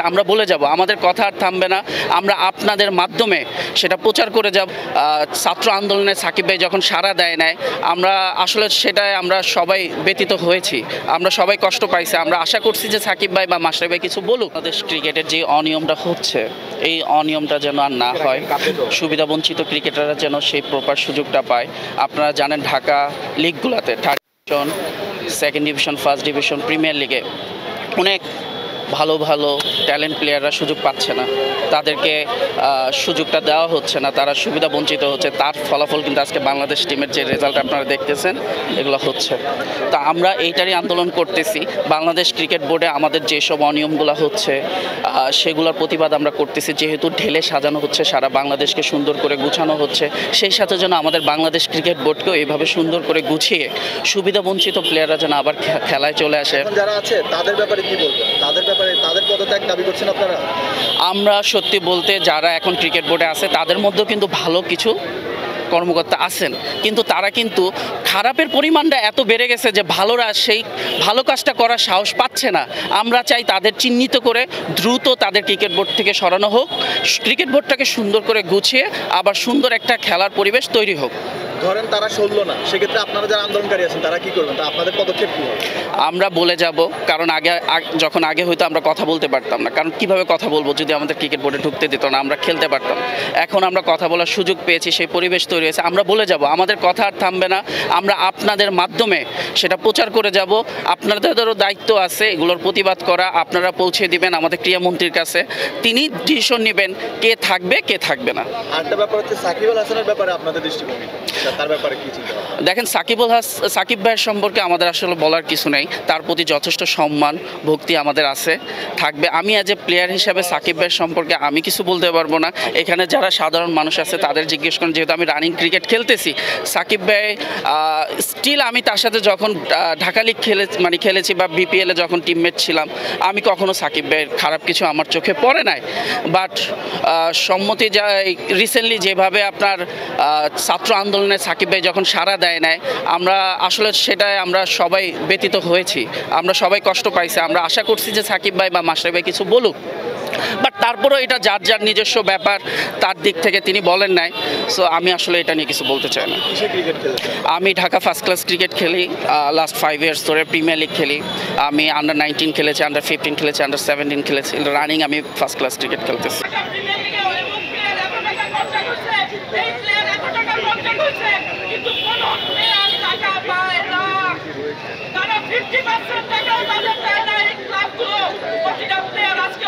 আমরা বলে যাব, আমাদের কথা আর থামবে না। আমরা আপনাদের মাধ্যমে সেটা প্রচার করে যাব। ছাত্র আন্দোলনে সাকিব ভাই যখন সাড়া দেয় নাই, আমরা আসলে সেটাই আমরা সবাই ব্যতীত হয়েছি, আমরা সবাই কষ্ট পাইছি। আমরা আশা করছি যে সাকিব ভাই বা মাশরাফি ভাই কিছু বলুক। বাংলাদেশ ক্রিকেটের যে অনিয়মটা হচ্ছে, এই অনিয়মটা যেন আর না হয়, সুবিধাবঞ্চিত ক্রিকেটাররা যেন সেই প্রপার সুযোগটা পায়। আপনারা জানেন ঢাকা লিগগুলোতে, third division, second division, first division, premier লিগে অনেক ভালো ভালো ট্যালেন্ট প্লেয়াররা সুযোগ পাচ্ছে না, তাদেরকে সুযোগটা দেওয়া হচ্ছে না, তারা সুবিধা বঞ্চিত হচ্ছে। তার ফলাফল কিন্তু আজকে বাংলাদেশ টিমের যে রেজাল্ট আপনারা দেখতেছেন এগুলো হচ্ছে। তা আমরা এইটারই আন্দোলন করতেছি। বাংলাদেশ ক্রিকেট বোর্ডে আমাদের যেসব অনিয়মগুলো হচ্ছে সেগুলোর প্রতিবাদ আমরা করতেছি। যেহেতু ঢেলে সাজানো হচ্ছে, সারা বাংলাদেশকে সুন্দর করে গুছানো হচ্ছে, সেই সাথে যেন আমাদের বাংলাদেশ ক্রিকেট বোর্ডকেও এইভাবে সুন্দর করে গুছিয়ে সুবিধা বঞ্চিত প্লেয়াররা যেন আবার খেলায় চলে আসে। যারা আছে তাদের ব্যাপারে কি বলবেন? তাদের পদত্যাগ দাবি করছেন আপনারা? আমরা সত্যি বলতে যারা এখন ক্রিকেট বোর্ডে আছে তাদের মধ্যেও কিন্তু ভালো কিছু কর্মকর্তা আছেন, কিন্তু তারা কিন্তু খারাপের পরিমাণটা এত বেড়ে গেছে যে ভালোরা সেই ভালো কাজটা করার সাহস পাচ্ছে না। আমরা চাই তাদের চিহ্নিত করে দ্রুত তাদের ক্রিকেট বোর্ড থেকে সরানো হোক, ক্রিকেট বোর্ডটাকে সুন্দর করে গুছিয়ে আবার সুন্দর একটা খেলার পরিবেশ তৈরি হোক। ধরেন তারা সরল না, সেক্ষেত্রে আপনারা যারা আন্দোলনকারী আছেন তারা কি করবেন? তা আপনাদের পদক্ষেপ কী হবে? আমরা বলে যাব, কারণ যখন আগে হয়তো আমরা কথা বলতে পারতাম না, কারণ কিভাবে কথা বলবো যদি আমাদের ক্রিকেট বোর্ডে ঢুকতে দিত না, আমরা খেলতে পারতাম। এখন আমরা কথা বলার সুযোগ পেয়েছি, সেই পরিবেশ তৈরি হয়েছে। আমরা বলে যাব, আমাদের কথা আর থামবে না। আমরা আপনাদের মাধ্যমে সেটা প্রচার করে যাব। আপনাদেরও দায়িত্ব আছে এগুলোর প্রতিবাদ করা, আপনারা পৌঁছে দিবেন আমাদের ক্রীড়ামন্ত্রীর কাছে, তিনি ডিসিশন নেবেন কে থাকবে কে থাকবে না। আরেকটা ব্যাপার হচ্ছে সাকিব আল হাসানের ব্যাপারে আপনাদের দৃষ্টিভঙ্গি, তার ব্যাপারে কি চিন্তা ভাবনা? দেখেন, সাকিব ভাইয়ের সম্পর্কে আমাদের আসলে বলার কিছু নেই। তার প্রতি যথেষ্ট সম্মান ভক্তি আমাদের আছে, থাকবে। আমি অ্যাজ এ প্লেয়ার হিসাবে সাকিব ভাইয়ের সম্পর্কে আমি কিছু বলতে পারবো না। এখানে যারা সাধারণ মানুষ আছে তাদের জিজ্ঞেস করেন, যেহেতু আমি রানিং ক্রিকেট খেলতেছি। সাকিব ভাই স্টিল আমি তার সাথে যখন ঢাকা লিগ খেলেছি বা বিপিএলে যখন টিমমেট ছিলাম, আমি কখনো সাকিব ভাইয়ের খারাপ কিছু আমার চোখে পড়ে নাই। বাট সম্মতি যা রিসেন্টলি যেভাবে আপনার ছাত্র আন্দোলনে সাকিব ভাই যখন সাড়া দেয় নাই, আমরা আসলে সেটাই আমরা সবাই ব্যতীত হয়েছি, আমরা সবাই কষ্ট পাইছি। আমরা আশা করছি যে সাকিব ভাই বা মাশরাফি ভাই কিছু বলুক, বাট তারপরেও এটা যার যার নিজস্ব ব্যাপার, তার দিক থেকে তিনি বলেন নাই। সো আমি আসলে এটা নিয়ে কিছু বলতে চাই না। আমি ঢাকা ফার্স্ট ক্লাস ক্রিকেট খেলি, লাস্ট 5 ইয়ার্স ধরে প্রিমিয়ার লিগ খেলি। আমি আন্ডার 19 খেলেছি, আন্ডার 15 খেলেছি, আন্ডার 17 খেলেছি। রানিং আমি ফার্স্ট ক্লাস ক্রিকেট খেলতেছি। তারা 50% টাকাও তাদের দেয় না এই ক্লাবগুলো। প্রতিটা প্লেয়ার আজকে